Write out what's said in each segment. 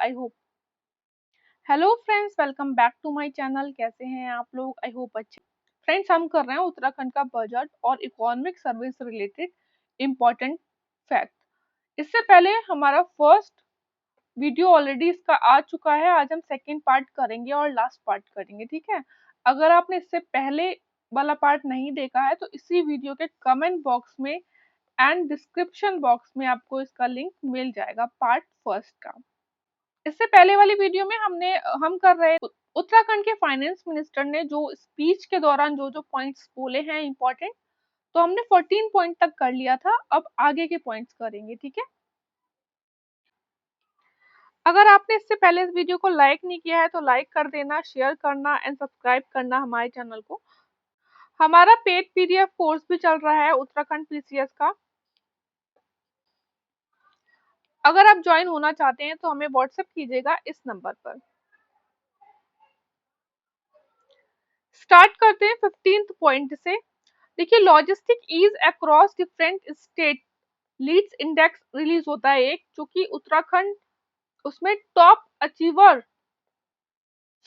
I hope hello friends, welcome back to my channel. कैसे हैं आप लोग? आई होप अच्छे। फ्रेंड्स, हम कर रहे हैं उत्तराखंड का बजट और economic service related important fact. इससे पहले हमारा फर्स्ट वीडियो ऑलरेडी इसका आ चुका है। आज हम सेकेंड पार्ट करेंगे और लास्ट पार्ट करेंगे, ठीक है। अगर आपने इससे पहले वाला पार्ट नहीं देखा है तो इसी वीडियो के कमेंट बॉक्स में एंड डिस्क्रिप्शन बॉक्स में आपको इसका लिंक मिल जाएगा पार्ट फर्स्ट का। इससे पहले वाली वीडियो में हम कर रहे उत्तराखंड के फाइनेंस मिनिस्टर ने जो स्पीच के दौरान जो जो पॉइंट्स बोले हैं इंपॉर्टेंट, तो हमने 14 पॉइंट तक कर लिया था। अब आगे के पॉइंट्स करेंगे, ठीक है। अगर आपने इससे पहले इस वीडियो को लाइक नहीं किया है तो लाइक कर देना, शेयर करना एंड सब्सक्राइब करना हमारे चैनल को। हमारा पेड पीडीएफ कोर्स भी चल रहा है उत्तराखंड पीसीएस का। अगर आप ज्वाइन होना चाहते हैं तो हमें व्हाट्सएप कीजिएगा इस नंबर पर। स्टार्ट करते हैं 15th पॉइंट से। देखिए, logistic ease across different state leads index release होता है एक, जो कि उत्तराखंड उसमें टॉप अचीवर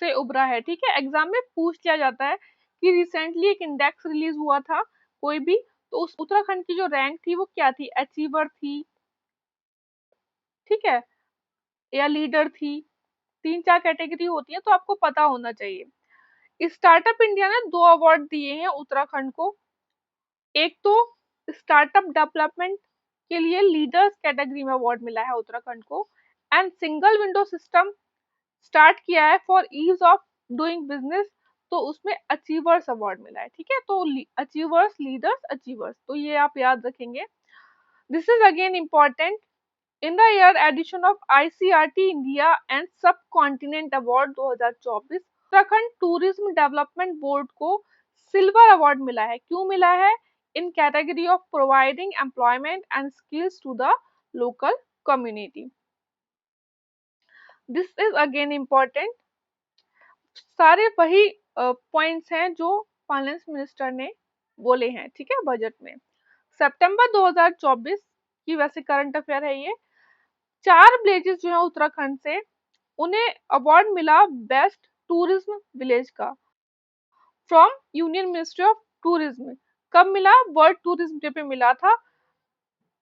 से उभरा है, ठीक है। एग्जाम में पूछ लिया जाता है कि रिसेंटली एक इंडेक्स रिलीज हुआ था कोई भी, तो उस उत्तराखंड की जो रैंक थी वो क्या थी? अचीवर थी, ठीक है, या लीडर थी। 3-4 कैटेगरी होती है, तो आपको पता होना चाहिए। स्टार्टअप इंडिया ने 2 अवार्ड दिए हैं उत्तराखंड को। एक तो स्टार्टअप डेवलपमेंट के लिए लीडर्स कैटेगरी में अवार्ड मिला है उत्तराखंड को, and single window system start किया है for ease of doing business, तो उसमें अचीवर्स अवार्ड मिला है, ठीक है। तो अचीवर्स, लीडर्स, अचीवर्स, तो ये आप याद रखेंगे। This is again important in the year edition of ICRT India and subcontinent award 2024। Uttarakhand tourism development board को सिल्वर अवार्ड मिला है। क्यों मिला है? In category of providing employment and skills to the local community. This is again important. सारे वही points हैं जो फाइनेंस मिनिस्टर ने बोले हैं, ठीक है, बजट में। सितंबर 2024 की वैसे करंट अफेयर है ये। 4 विलेजेस जो है उत्तराखंड से, उन्हें अवार्ड मिला बेस्ट टूरिज्म विलेज का from union ministry of tourism. कब मिला? वर्ल्ड टूरिज्म डे पे मिला था।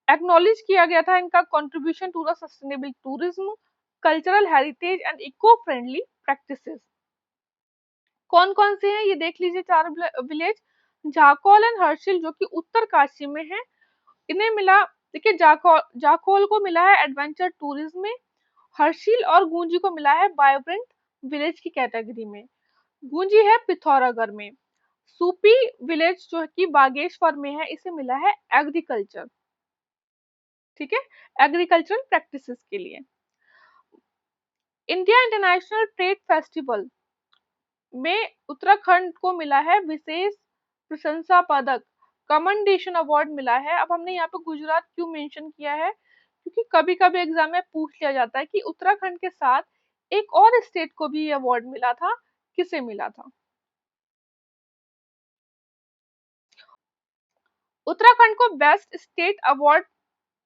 एक्नॉलेज किया गया था इनका contribution to the sustainable tourism, cultural heritage and eco friendly practices. कौन कौन से हैं ये देख लीजिए। 4 विलेज, जाखोल एंड हर्षिल जो कि उत्तरकाशी में है, इन्हें मिला। देखिए, जाखोल को मिला है एडवेंचर टूरिज्म में, हर्षिल और गूंजी को मिला है वाइब्रेंट विलेज की कैटेगरी में। गूंजी है पिथौरागढ़ में। सूपी विलेज जो कि बागेश्वर में है, इसे मिला है एग्रीकल्चर, ठीक है, एग्रीकल्चरल प्रैक्टिसेस के लिए। इंडिया इंटरनेशनल ट्रेड फेस्टिवल में उत्तराखंड को मिला है विशेष प्रशंसा पदक, कमेंडेशन अवार्ड मिला है। अब हमने यहाँ पे गुजरात क्यों मेंशन किया है? क्योंकि कभी कभी एग्जाम में पूछ लिया जाता है कि उत्तराखंड के साथ एक और स्टेट को भी ये अवार्ड मिला था, किसे मिला था? उत्तराखंड को बेस्ट स्टेट अवार्ड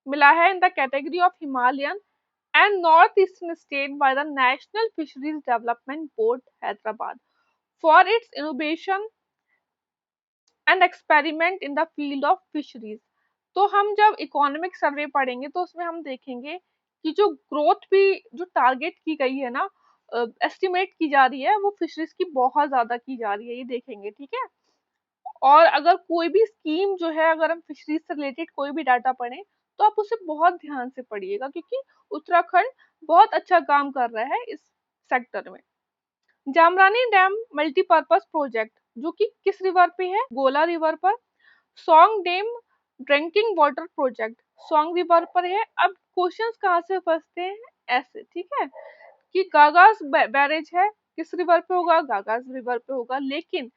मिला है in the category of Himalayan and north eastern state by the national fisheries development board Hyderabad for its innovation and experiment in the field of fisheries. तो हम जब इकोनॉमिक सर्वे पढ़ेंगे तो उसमें हम देखेंगे कि जो ग्रोथ भी जो टारगेट की गई है ना, एस्टिमेट की जा रही है, वो फिशरीज की बहुत ज्यादा की जा रही है, ये देखेंगे, ठीक है। और अगर कोई भी स्कीम जो है, अगर हम फिशरीज से रिलेटेड कोई भी डाटा पढ़ें तो आप उसे बहुत ध्यान से पढ़िएगा, क्योंकि उत्तराखंड बहुत अच्छा काम कर रहा है इस सेक्टर में। जामरानी डैम मल्टीपर्पज प्रोजेक्ट जो कि किस रिवर पे है? गोला रिवर पर। Song dam drinking water project song river पर है। अब क्वेश्चंस कहाँ से फंसते हैं? ऐसे, ठीक है, कि गागास बैरेज है, किस रिवर पे होगा? गागास रिवर पे होगा, लेकिन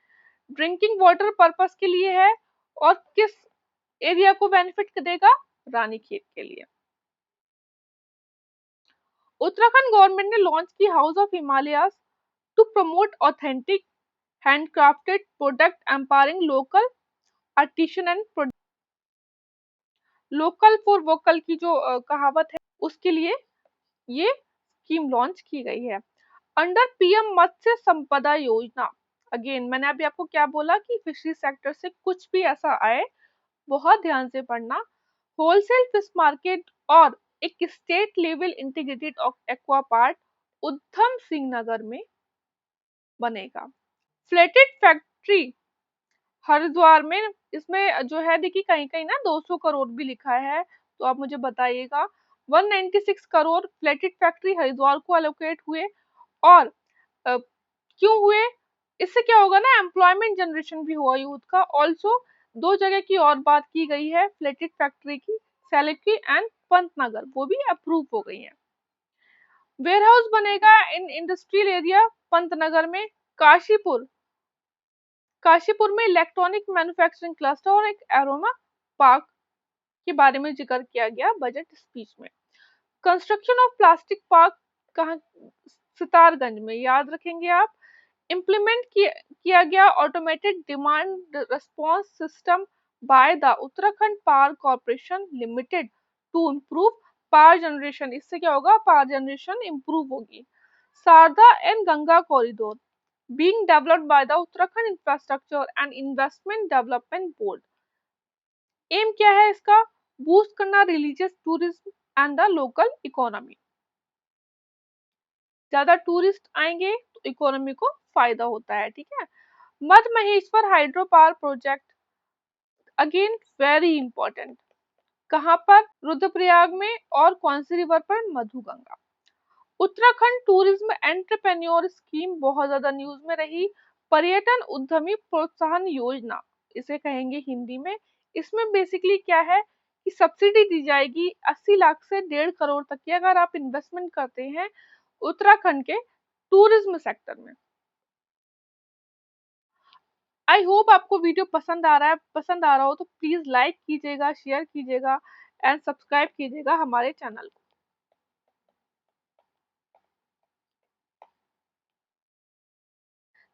ड्रिंकिंग वाटर पर्पस के लिए है और किस एरिया को बेनिफिट देगा? रानीखेत के लिए। उत्तराखंड गवर्नमेंट ने लॉन्च की house of Himalayas to promote authentic handcrafted product empowering local artisan and local for vocal की जो कहावत है, उसके लिए ये स्कीम लॉन्च की गई है अंडर पीएम मत्स्य संपदा योजना। अगेन मैंने अभी आपको क्या बोला कि फिशरी सेक्टर से कुछ भी ऐसा आए, बहुत ध्यान से पढ़ना। होलसेल फिश मार्केट और एक state level integrated aqua park Udham Singh Nagar में बनेगा। फ्लेटेड फैक्ट्री हरिद्वार में, इसमें जो है देखिए कहीं कहीं ना 200 करोड़ भी लिखा है, तो आप मुझे बताइएगा। 196 करोड़ फ्लेटेड फैक्ट्री हरिद्वार को एलोकेट हुए। और क्यों हुए, इससे क्या होगा ना, एम्प्लॉयमेंट जनरेशन भी हुआ यूथ का। ऑल्सो दो जगह की और बात की गई है फ्लेटेड फैक्ट्री की, सेलेक्ट्री एंड पंतनगर, वो भी अप्रूव हो गई है। वेयर हाउस बनेगा इन इंडस्ट्रियल एरिया पंतनगर में। काशीपुर काशीपुर में इलेक्ट्रॉनिक मैन्युफैक्चरिंग क्लस्टर और एक एरोमा पार्क के बारे में जिक्र किया गया बजट स्पीच में। कंस्ट्रक्शन ऑफ प्लास्टिक पार्क कहाँ, सितारगंज में, याद रखेंगे आप। इम्प्लीमेंट किया गया automated demand response system by the Uttarakhand power corporation limited to improve power generation, इससे क्या होगा, पावर जनरेशन इम्प्रूव होगी। Sharda and Ganga corridor being developed by the Uttarakhand Infrastructure and Investment Development Board। Aim क्या है इसका, बूस्ट करना religious tourism and the local economy. ज्यादा tourist आएंगे तो इकोनॉमी को फायदा होता है, ठीक है। Madhyamaheshwar hydro power project, again very important, कहाँ पर, रुद्रप्रयाग में, और कौन सी रिवर पर, Madhuganga. Uttarakhand tourism entrepreneur scheme बहुत ज्यादा न्यूज में रही। पर्यटन उद्यमी प्रोत्साहन योजना इसे कहेंगे हिंदी में। इसमें बेसिकली क्या है कि सब्सिडी दी जाएगी 80 लाख से 1.5 करोड़ तक की, अगर आप इन्वेस्टमेंट करते हैं उत्तराखंड के टूरिज्म सेक्टर में। आई होप आपको वीडियो पसंद आ रहा हो तो प्लीज लाइक कीजिएगा, शेयर कीजिएगा एंड सब्सक्राइब कीजिएगा हमारे चैनल को।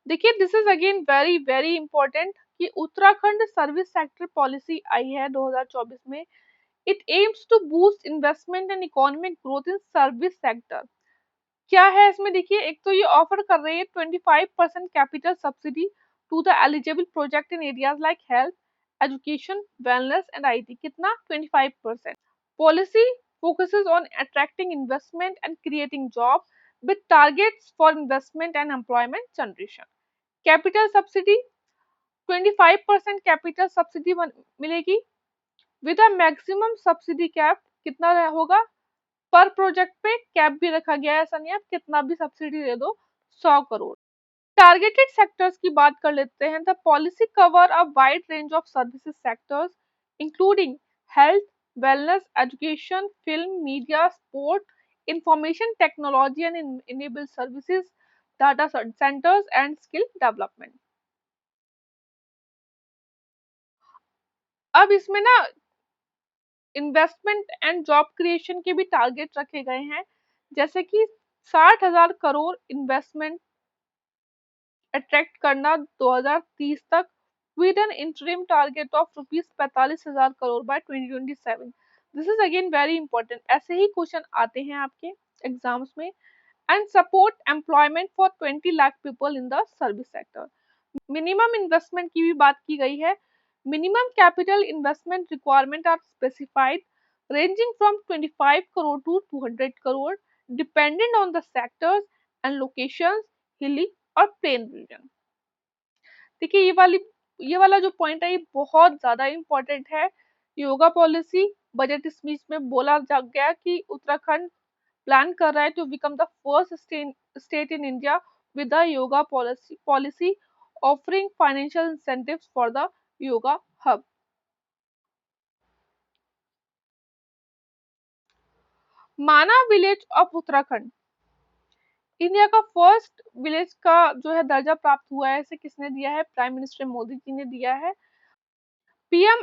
देखिए this is again very very important कि उत्तराखंड सर्विस सेक्टर पॉलिसी आई है 2024 में। It aims to boost investment and economic growth in service sector. क्या है इसमें, देखिए एक तो ये ऑफर कर रही है 25% capital subsidy to the eligible project in areas like health, education, wellness and IT. कितना, 25%। Policy focuses on attracting investment and creating jobs with targets for investment and employment generation। Capital subsidy 25% capital subsidy मिलेगी with a maximum subsidy cap. कितना होगा पर project पे, cap भी रखा गया है, ऐसा नहीं आप कितना भी सब्सिडी दे दो, 100 करोड़। टारगेटेड सेक्टर्स की बात कर लेते हैं। The policy cover a wide range of services sectors including health, wellness, education, film, media, sport, information technology and enable services, data centres and skill development. अब इसमें ना इन्वेस्टमेंट एंड जॉब क्रिएशन के भी टारगेट रखे गए हैं, जैसे कि 60,000 करोड़ इन्वेस्टमेंट अट्रैक्ट करना 2030 तक with an interim target of rupees 45,000 crore by 2027। This is again very important, ऐसे ही क्वेश्चन आते हैं आपके एग्जाम्स में। And support employment for 20 lakh people in the service sector. Minimum investment की भी बात की गई है। Minimum capital investment requirement are specified ranging from 25 crore to 200 crore dependent on the sectors and locations, hilly और प्लेन रीजन। देखिए ये वाला जो पॉइंट है ये बहुत ज्यादा इंपॉर्टेंट है। योगा पॉलिसी बजट स्पीच में बोला जा गया कि उत्तराखंड प्लान कर रहा है to become the first state in India with the yoga policy offering financial incentives for the yoga hub. Mana village of Uttarakhand India का फर्स्ट विलेज का जो है दर्जा प्राप्त हुआ है, इसे किसने दिया है, प्राइम मिनिस्टर मोदी जी ने दिया है। पीएम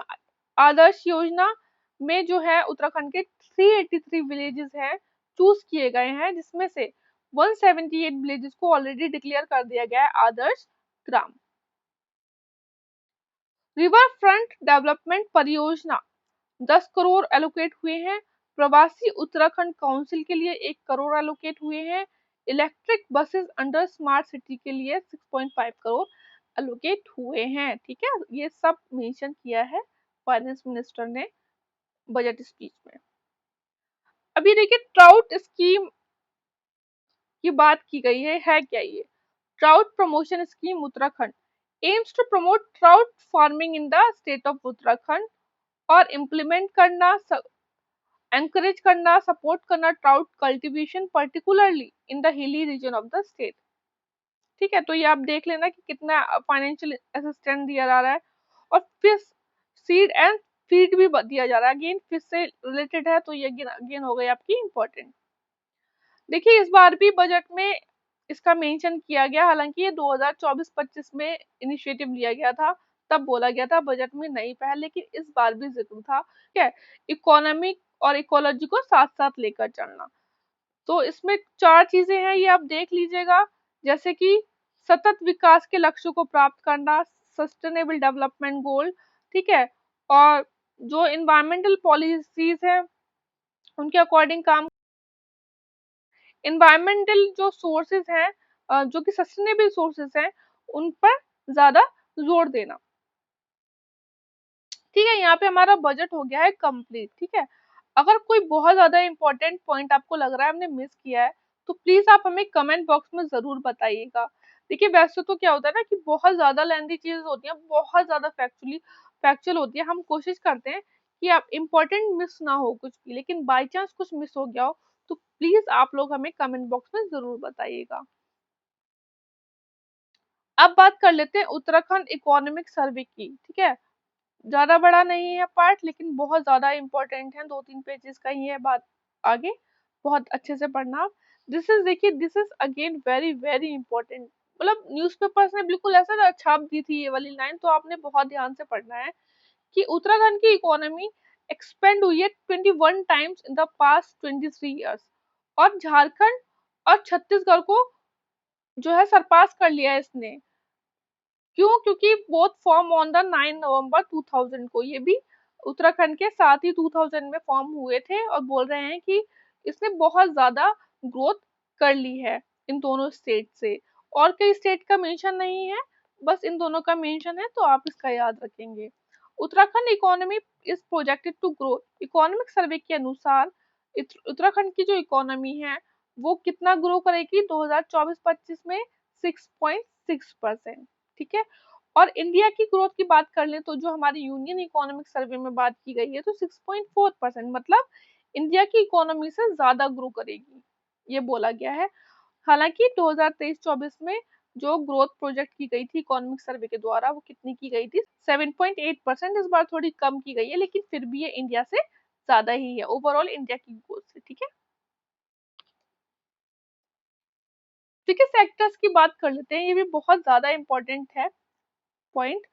आदर्श योजना में जो है उत्तराखंड के 383 विलेजेस हैं चूज किए गए हैं, जिसमें से 178 विलेजेस को ऑलरेडी डिक्लेयर कर दिया गया है Adarsh Gram. River front development परियोजना 10 करोड़ एलोकेट हुए हैं। प्रवासी उत्तराखंड काउंसिल के लिए 1 करोड़ एलोकेट हुए हैं। Electric buses under smart city के लिए 6.5 करोड़ एलोकेट हुए हैं। ठीक है, ये सब मेंशन किया है फाइनेंस मिनिस्टर ने बजट स्पीच में। अभी देखिए ट्राउट स्कीम की बात की गई है क्या ये? Trout promotion scheme Uttarakhand aims to promote trout farming in the state of Uttarakhand, और इम्प्लीमेंट करना, एनकरेज करना, सपोर्ट करना trout cultivation particularly in the hilly region of the state. ठीक है, तो ये आप देख लेना कि कितना फाइनेंशियल असिस्टेंस दिया जा रहा है। और फिश सीड एंड फीड भी दिया जा रहा है, अगेन फिश से रिलेटेड है, तो ये अगेन हो गई आपकी इंपॉर्टेंट। देखिए इस बार भी बजट में इसका मेंशन किया गया, हालांकि ये 2024-25 में इनिशिएटिव लिया गया था, तब बोला गया था बजट में नहीं पहले, लेकिन इस बार भी जिक्र था। ठीक है, इकोनॉमिक और इकोलॉजी को साथ साथ लेकर चलना। तो इसमें 4 चीजें हैं, ये आप देख लीजिएगा, जैसे कि सतत विकास के लक्ष्यों को प्राप्त करना, सस्टेनेबल डेवलपमेंट गोल। ठीक है, और जो इन्वायरमेंटल पॉलिसीज है उनके अकॉर्डिंग काम, इन्वायरमेंटल जो सोर्सेज हैं जो कि सस्टेनेबल सोर्सेज हैं उन पर ज्यादा जोर देना। ठीक है, यहाँ पे हमारा बजट हो गया है कंप्लीट। ठीक है, अगर कोई बहुत ज्यादा इंपॉर्टेंट पॉइंट आपको लग रहा है हमने मिस किया है, तो प्लीज आप हमें कमेंट बॉक्स में जरूर बताइएगा। देखिए वैसे तो क्या होता है ना कि बहुत ज्यादा लेंथी चीजें होती हैं, बहुत ज्यादा फैक्चुअल होती है, हम कोशिश करते हैं कि आप इम्पोर्टेंट मिस ना हो कुछ भी, लेकिन बाई चांस कुछ मिस हो गया हो तो प्लीज आप लोग हमें कमेंट बॉक्स में जरूर बताइएगा। अब बात कर लेते हैं उत्तराखंड इकोनॉमिक सर्वे की। ठीक है, ज्यादा बड़ा नहीं है पार्ट, लेकिन बहुत ज्यादा इंपॉर्टेंट है, 2-3 पेजेस का ही है बात, आगे बहुत अच्छे से पढ़ना। दिस इज, देखिए this is again very very important, मतलब न्यूज़पेपर्स ने बिल्कुल ऐसा छाप दी थी ये वाली लाइन, तो आपने बहुत ध्यान से पढ़ना है कि उत्तराखंड की इकोनॉमी एक्सपेंड हुई है 21 times in the past 23 years, और झारखंड और छत्तीसगढ़ को जो है सरपास कर लिया है इसने। क्यों? क्योंकि बोथ फॉर्म ऑन द 9 नवंबर 2000 को, ये भी उत्तराखंड के साथ ही 2000 में फॉर्म हुए थे, और बोल रहे हैं कि इसने बहुत ज्यादा ग्रोथ कर ली है इन दोनों स्टेट से। और कई स्टेट का मेंशन नहीं है, बस इन दोनों का मेंशन है, तो आप इसका याद रखेंगे। Uttarakhand economy is projected to grow, economic survey के अनुसार उत्तराखंड की जो इकोनॉमी है वो कितना ग्रो करेगी 2024-25 में? 6.6%। ठीक है, और इंडिया की ग्रोथ की बात कर लें तो जो हमारी यूनियन इकोनॉमिक सर्वे में बात की गई है तो 6.4%, मतलब इंडिया की इकोनॉमी से ज्यादा ग्रो करेगी, ये बोला गया है। हालांकि 2023-24 में जो ग्रोथ प्रोजेक्ट की गई थी इकोनॉमिक सर्वे के द्वारा वो कितनी की गई थी? 7.8%। इस बार थोड़ी कम की गई है, लेकिन फिर भी ये इंडिया से ज्यादा ही है ओवरऑल इंडिया की ग्रोथ से। ठीक है, ठीक है, सेक्टर्स की बात कर लेते हैं, ये भी बहुत ज्यादा इंपॉर्टेंट है पॉइंट।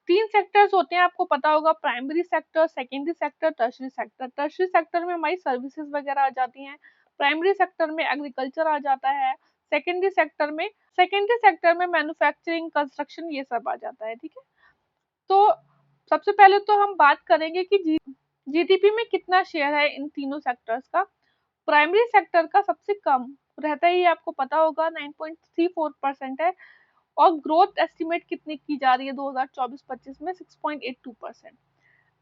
3 सेक्टर्स होते हैं, आपको पता होगा, primary sector, secondary sector, tertiary sector. Tertiary sector में हमारी सर्विसेज वगैरह आ जाती हैं, प्राइमरी सेक्टर में एग्रीकल्चर आ जाता है, सेकेंडरी सेक्टर में मैन्युफैक्चरिंग, कंस्ट्रक्शन, ये सब आ जाता है। ठीक है, तो सबसे पहले तो हम बात करेंगे कि जीडीपी में कितना शेयर है इन तीनों सेक्टर्स का। प्राइमरी सेक्टर का सबसे कम रहता ही है, आपको पता होगा 9.34% है, और ग्रोथ एस्टिमेट कितनी की जा रही है 2024-25 में? 6.82%।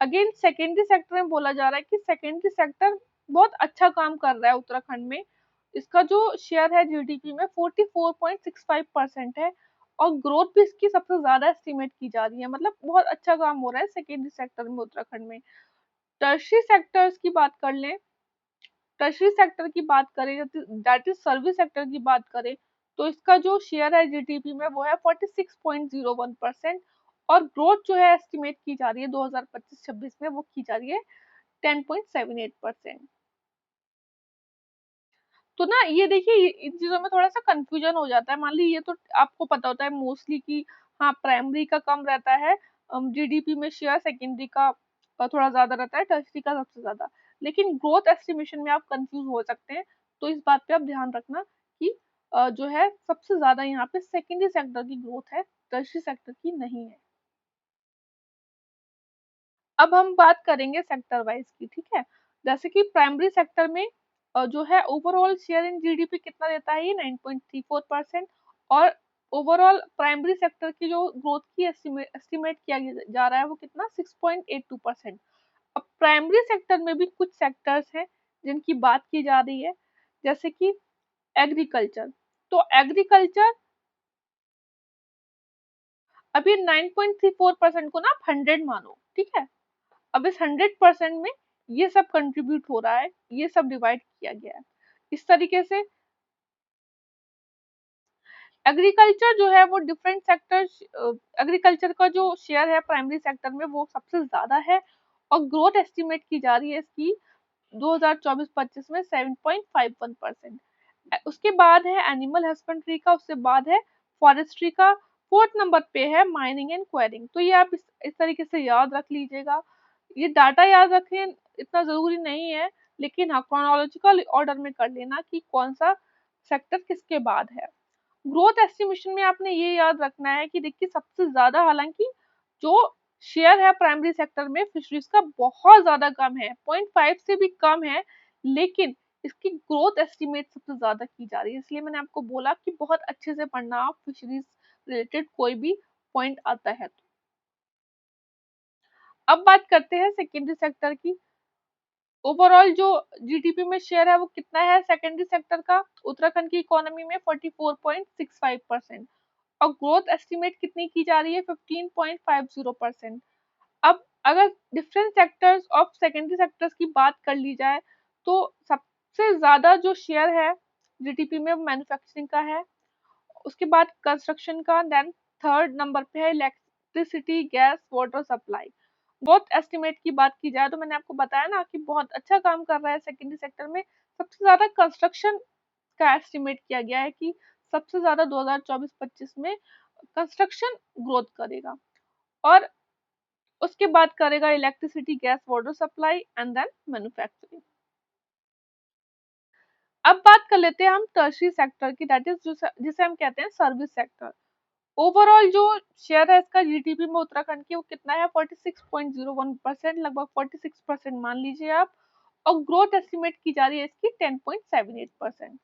अगेन सेकेंडरी सेक्टर में बोला जा रहा है कि सेकेंडरी सेक्टर बहुत अच्छा काम कर रहा है उत्तराखंड में, इसका जो शेयर है जीडीपी में 44.65% है, और ग्रोथ भी इसकी सबसे ज्यादा एस्टिमेट की जा रही है, मतलब बहुत अच्छा काम हो रहा है सेकेंडरी सेक्टर में उत्तराखंड में। टर्शरी सेक्टर्स की बात कर लें, टर्शरी सेक्टर की बात करें, दैट इज सर्विस सेक्टर की बात करें, तो इसका जो शेयर है जीडीपी में वो है 46.01%, और ग्रोथ जो है एस्टिमेट की जा रही है 2025-26 में वो की जा रही है 10.78%। तो ना ये देखिए इन चीजों में थोड़ा सा कंफ्यूजन हो जाता है। मान ली ये तो आपको पता होता है मोस्टली कि हाँ प्राइमरी का कम रहता है जीडीपी में शेयर, सेकेंडरी का थोड़ा ज्यादा रहता है, टर्शरी का सबसे ज्यादा, लेकिन ग्रोथ एस्टिमेशन में आप कंफ्यूज हो सकते हैं। तो इस बात पे आप ध्यान रखना कि जो है सबसे ज्यादा यहाँ पे सेकेंडरी सेक्टर की ग्रोथ है, टर्शरी सेक्टर की नहीं है। अब हम बात करेंगे सेक्टर वाइज की। ठीक है, जैसे कि प्राइमरी सेक्टर में जो है ओवरऑल शेयर इन जीडीपी कितना देता है, ये 9.34%। और ओवरऑल प्राइमरी सेक्टर की जो ग्रोथ की एस्टिमेट किया जा रहा है वो कितना 6.82%। अब प्राइमरी सेक्टर में भी कुछ सेक्टर्स हैं जिनकी बात की जा रही है, जैसे कि एग्रीकल्चर। तो एग्रीकल्चर अभी 9.34% को ना आप 100 मानो, ठीक है। अब इस 100% में ये सब कंट्रीब्यूट हो रहा है, ये सब डिवाइड किया गया है इस तरीके से। एग्रीकल्चर जो है वो डिफरेंट सेक्टर, एग्रीकल्चर का जो शेयर है प्राइमरी सेक्टर में वो सबसे ज्यादा है, और ग्रोथ एस्टिमेट की जा रही है इसकी 2024-25 में 7.51%। उसके बाद है एनिमल हस्बेंड्री का, उसके बाद है फॉरेस्ट्री का, फोर्थ नंबर पे है माइनिंग एंड क्वेरिंग। तो ये आप इस तरीके से याद रख लीजिएगा। ये डाटा याद रखें इतना जरूरी नहीं है, लेकिन हाँ क्रोनोलॉजिकल ऑर्डर में कर लेना कि कौन सा सेक्टर किसके बाद है। ग्रोथ एस्टिमेशन में आपने ये याद रखना है कि देखिए सबसे ज्यादा, हालांकि जो शेयर है प्राइमरी सेक्टर में फिशरीज का बहुत ज्यादा कम है, 0.5 से भी कम है, लेकिन इसकी ग्रोथ एस्टिमेट सबसे ज्यादा की जा रही है। इसलिए मैंने आपको बोला कि बहुत अच्छे से पढ़ना आप फिशरीज रिलेटेड कोई भी पॉइंट आता है तो। अब बात करते हैं सेकेंडरी सेक्टर की। ओवरऑल जो जीडीपी में शेयर है वो कितना है सेकेंडरी सेक्टर का उत्तराखंड की इकोनॉमी में, 44.65%। और ग्रोथ एस्टिमेट कितनी की जा रही है, 15.50%। अब अगर different sectors of secondary sectors की बात कर ली जाए तो सबसे ज्यादा जो शेयर है जीडीपी में मैन्युफैक्चरिंग का है, उसके बाद कंस्ट्रक्शन का, देन थर्ड नंबर पे है electricity gas water supply. Growth estimate की बात की जाए तो मैंने आपको बताया ना कि बहुत अच्छा काम कर रहा है सेकेंडरी सेक्टर में। सबसे ज्यादा कंस्ट्रक्शन का एस्टिमेट किया गया है कि सबसे ज्यादा 2024-25 में कंस्ट्रक्शन ग्रोथ करेगा, और उसके बाद करेगा electricity gas water supply and then manufacturing. अब बात कर लेते हैं हम टर्शरी सेक्टर की, दैट इज जिसे हम कहते हैं सर्विस सेक्टर। ओवरऑल जो शेयर है इसका जीडीपी में उत्तराखंड की वो कितना है, 46.01%, लगभग 46% मान लीजिए आप। और ग्रोथ एस्टिमेट की जा रही है इसकी 10.78%।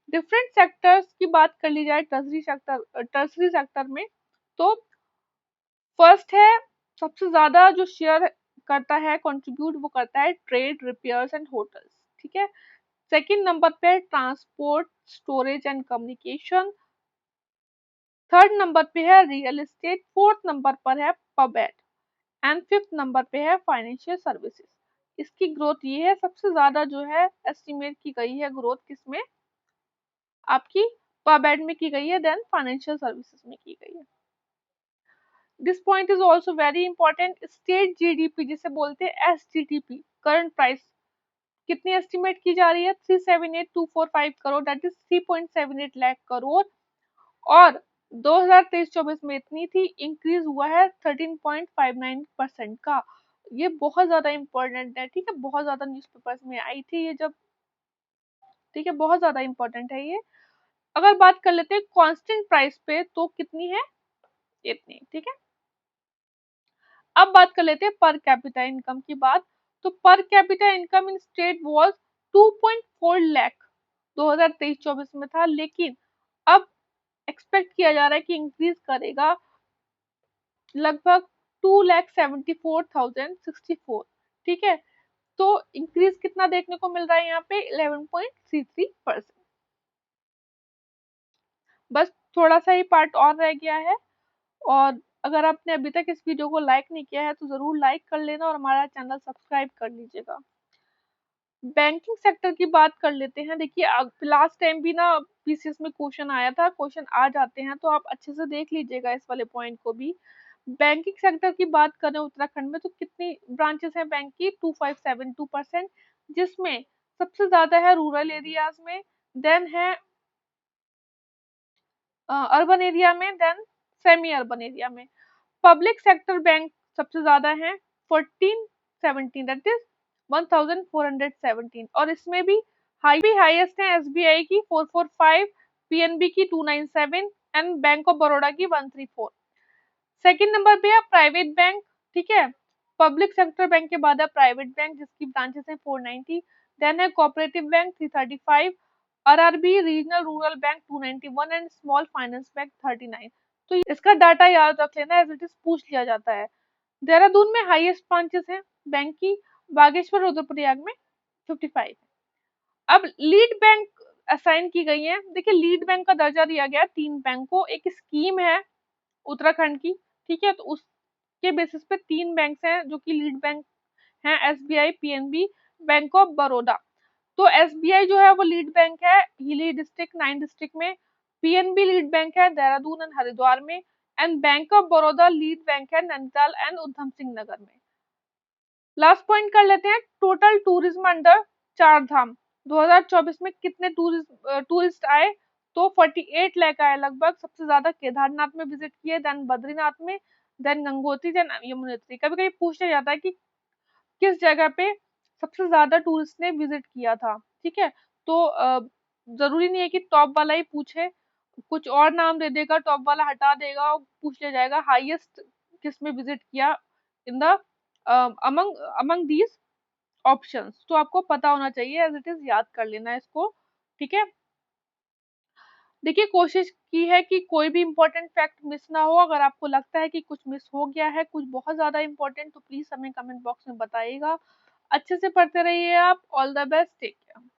डिफरेंट सेक्टर्स की बात कर ली जाए टर्सरी सेक्टर में, तो फर्स्ट है सबसे ज्यादा जो शेयर करता है कंट्रीब्यूट वो करता है ट्रेड रिपेयर्स एंड होटल्स, ठीक है। सेकंड नंबर पे है transport storage and communication. Third number पे है रियल एस्टेट। फोर्थ नंबर पर है पब एंड फिफ्थ नंबर पे है फाइनेंशियल सर्विसेज। इसकी ग्रोथ ये है, सबसे ज्यादा जो है एस्टिमेट की गई है ग्रोथ किसमें, आपकी पब में की गई है, देन फाइनेंशियल सर्विसेज में की गई है। This point is also very important. State GDP जिसे बोलते हैं एसजीडीपी, करंट प्राइस कितनी एस्टिमेट की जा रही है, 378,245 करोड़, दैट इज 3.78 लाख करोड़। और 2023-24 में इतनी थी, इंक्रीज हुआ है 13.59% का। ये बहुत ज्यादा इंपॉर्टेंट है, ठीक है, बहुत ज्यादा न्यूज़पेपर्स में आई थी ये जब, ठीक है, बहुत ज्यादा इंपॉर्टेंट है ये। अगर बात कर लेते हैं कांस्टेंट प्राइस पे तो कितनी है, इतनी, ठीक है। अब बात कर लेते हैं पर कैपिटा इनकम की बात। तो per capita income in state was 2.4 lakh 2023-24 में था, लेकिन अब एक्सपेक्ट किया जा रहा है कि इंक्रीज करेगा लगभग 2,74,064, ठीक है। तो इंक्रीज कितना देखने को मिल रहा है यहाँ पे, 11.33%। बस थोड़ा सा ही पार्ट और रह गया है, और अगर आपने अभी तक इस वीडियो को लाइक नहीं किया है तो जरूर लाइक कर लेना और हमारा चैनल सब्सक्राइब कर लीजिएगा। बैंकिंग सेक्टर की बात कर लेते हैं। देखिए लास्ट टाइम भी ना पीसीएस में क्वेश्चन आया था, क्वेश्चन आ जाते हैं तो आप अच्छे से देख लीजिएगा इस वाले पॉइंट को भी। बैंकिंग सेक्टर की बात करें उत्तराखंड में तो कितनी ब्रांचेस हैं बैंक की, 2572%, जिसमें सबसे ज्यादा है रूरल एरियाज में, देन है अर्बन एरिया में, देन सेमी अर्बन एरिया में। पब्लिक सेक्टर बैंक सबसे ज्यादा है 1417, दैट इज 1417, और इसमें भी हाईएस्ट है एसबीआई की 445, पीएनबी की 297 एंड बैंक ऑफ बड़ौदा की 134। सेकंड नंबर पे है प्राइवेट बैंक, ठीक है, पब्लिक सेक्टर बैंक के बाद है प्राइवेट बैंक जिसकी ब्रांचेस हैं 490, देन है cooperative bank 335, RRB regional rural bank 291 and small finance bank 39। तो इसका डाटा याद रख लेना, एज इट इज पूछ लिया जाता है। देहरादून में हाईएस्ट ब्रांचेस हैं बैंक की, बागेश्वर रुद्रप्रयाग में 55 है। अब लीड बैंक असाइन की गई है। देखिए लीड बैंक का दर्जा दिया गया है 3 बैंक को, एक स्कीम है उत्तराखंड की, ठीक है, तो उसके बेसिस पे 3 बैंक हैं जो कि लीड बैंक हैं, SBI, PNB, bank of Baroda. तो एसबीआई जो है वो लीड बैंक है हिली डिस्ट्रिक्ट 9 डिस्ट्रिक्ट में, पीएनबी लीड बैंक है देहरादून एंड हरिद्वार में, and bank of Baroda lead bank है नैनीताल एंड उधम सिंह नगर में। लास्ट पॉइंट कर लेते हैं, टोटल टूरिज्म अंडर चार धाम 2024 में कितने टूरिस्ट आए, तो 48 लाख आए लगभग। सबसे ज्यादा केदारनाथ में विजिट किए, देन बद्रीनाथ में, देन गंगोत्री, देन यमुनोत्री। कभी कभी पूछा जाता है कि किस जगह पे सबसे ज्यादा टूरिस्ट ने विजिट किया था, ठीक है, तो जरूरी नहीं है कि टॉप वाला ही पूछे, कुछ और नाम दे देगा, टॉप वाला हटा देगा और पूछ लिया जाएगा हाईएस्ट किसमें विजिट किया in the among among these options. तो आपको पता होना चाहिए, एज इट इज याद कर लेना है इसको, ठीक है। देखिए कोशिश की है कि कोई भी इंपॉर्टेंट फैक्ट मिस ना हो। अगर आपको लगता है कि कुछ मिस हो गया है, कुछ बहुत ज्यादा इंपॉर्टेंट, तो प्लीज हमें कमेंट बॉक्स में बताइएगा। अच्छे से पढ़ते रहिए आप। All the best, take care.